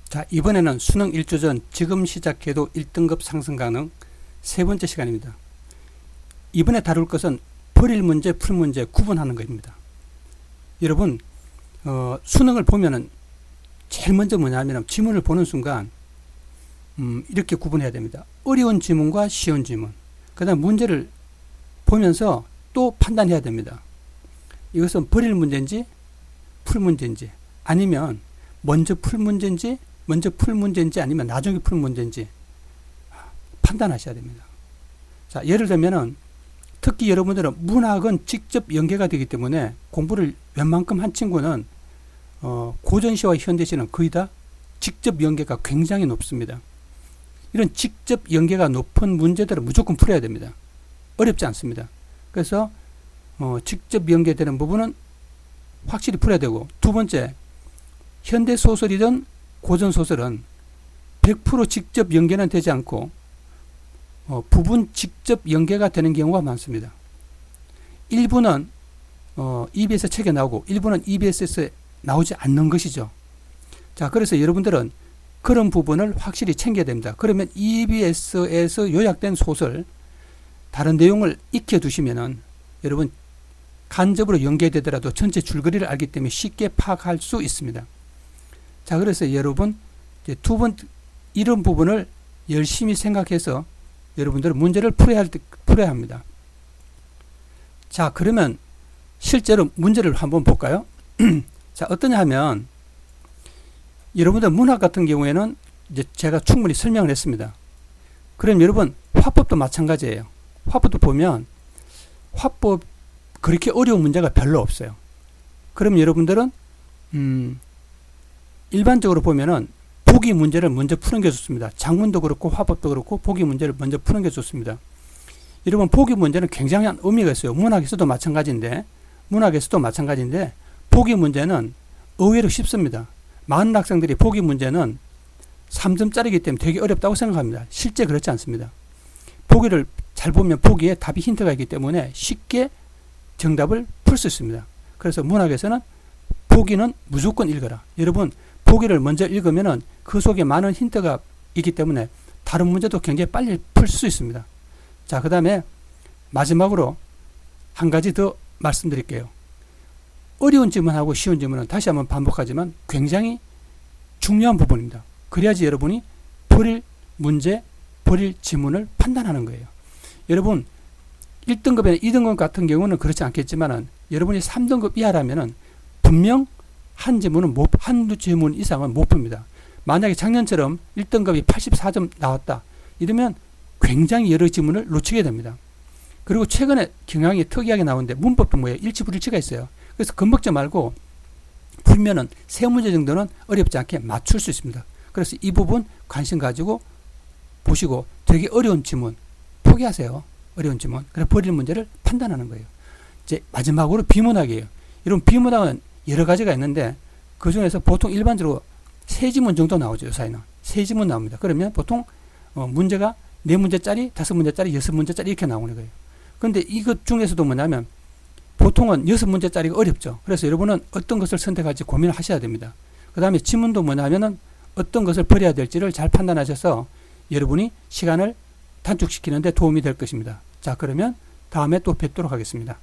자, 이번에는 수능 1주 전 지금 시작해도 1등급 상승 가능 세 번째 시간입니다. 이번에 다룰 것은 버릴 문제, 풀 문제 구분하는 것입니다. 여러분, 수능을 보면은 제일 먼저 뭐냐면 지문을 보는 순간 이렇게 구분해야 됩니다. 어려운 지문과 쉬운 지문. 그 다음 문제를 보면서 또 판단해야 됩니다. 이것은 버릴 문제인지 풀 문제인지, 아니면 먼저 풀 문제인지 아니면 나중에 풀 문제인지 판단하셔야 됩니다. 자, 예를 들면은 특히 여러분들은 문학은 직접 연계가 되기 때문에 공부를 웬만큼 한 친구는 고전시와 현대시는 거의 다 직접 연계가 굉장히 높습니다. 이런 직접 연계가 높은 문제들은 무조건 풀어야 됩니다. 어렵지 않습니다. 그래서 직접 연계되는 부분은 확실히 풀어야 되고, 두 번째, 현대소설이든 고전소설은 100% 직접 연계는 되지 않고 부분 직접 연계가 되는 경우가 많습니다. 일부는 EBS에 책에 나오고 일부는 EBS에서 나오지 않는 것이죠. 자, 그래서 여러분들은 그런 부분을 확실히 챙겨야 됩니다. 그러면 EBS에서 요약된 소설 다른 내용을 익혀두시면은 여러분 간접으로 연계되더라도 전체 줄거리를 알기 때문에 쉽게 파악할 수 있습니다. 자, 그래서 여러분 이제 이런 부분을 열심히 생각해서 여러분들은 문제를 풀어야 합니다. 자, 그러면 실제로 문제를 한번 볼까요? 자, 어떠냐 하면 여러분들 문학 같은 경우에는 이제 제가 충분히 설명을 했습니다. 그럼 여러분 화법도 마찬가지예요. 화법도 보면 화법 그렇게 어려운 문제가 별로 없어요. 그럼 여러분들은 일반적으로 보면은 보기 문제를 먼저 푸는 게 좋습니다. 작문도 그렇고 화법도 그렇고 보기 문제를 먼저 푸는 게 좋습니다. 여러분 보기 문제는 굉장한 의미가 있어요. 문학에서도 마찬가지인데 보기 문제는 의외로 쉽습니다. 많은 학생들이 보기 문제는 3점짜리이기 때문에 되게 어렵다고 생각합니다. 실제 그렇지 않습니다. 보기를 잘 보면 보기에 답이 힌트가 있기 때문에 쉽게 정답을 풀 수 있습니다. 그래서 문학에서는 보기는 무조건 읽어라. 여러분 보기를 먼저 읽으면은 그 속에 많은 힌트가 있기 때문에 다른 문제도 굉장히 빨리 풀 수 있습니다. 자, 그 다음에 마지막으로 한 가지 더 말씀드릴게요. 어려운 질문하고 쉬운 질문은 다시 한번 반복하지만 굉장히 중요한 부분입니다. 그래야지 여러분이 버릴 문제, 버릴 지문을 판단하는 거예요. 여러분 1등급이나 2등급 같은 경우는 그렇지 않겠지만은 여러분이 3등급 이하라면은 분명 한두 지문 이상은 못 풉니다. 만약에 작년처럼 1등급이 84점 나왔다. 이러면 굉장히 여러 지문을 놓치게 됩니다. 그리고 최근에 경향이 특이하게 나오는데 문법도 뭐예요? 일치 불일치가 있어요. 그래서 겁먹지 말고 풀면은 세 문제 정도는 어렵지 않게 맞출 수 있습니다. 그래서 이 부분 관심 가지고 보시고 되게 어려운 지문 포기하세요. 어려운 지문. 그래서 버릴 문제를 판단하는 거예요. 이제 마지막으로 비문학이에요. 이런 비문학은 여러 가지가 있는데 그 중에서 보통 일반적으로 세 지문 정도 나오죠. 요사이는 세 지문 나옵니다. 그러면 보통 문제가 4문제짜리, 5문제짜리, 6문제짜리 이렇게 나오는 거예요. 그런데 이것 중에서도 뭐냐면 보통은 6문제짜리가 어렵죠. 그래서 여러분은 어떤 것을 선택할지 고민을 하셔야 됩니다. 그 다음에 지문도 뭐냐면은 어떤 것을 버려야 될지를 잘 판단하셔서 여러분이 시간을 단축시키는 데 도움이 될 것입니다. 자, 그러면 다음에 또 뵙도록 하겠습니다.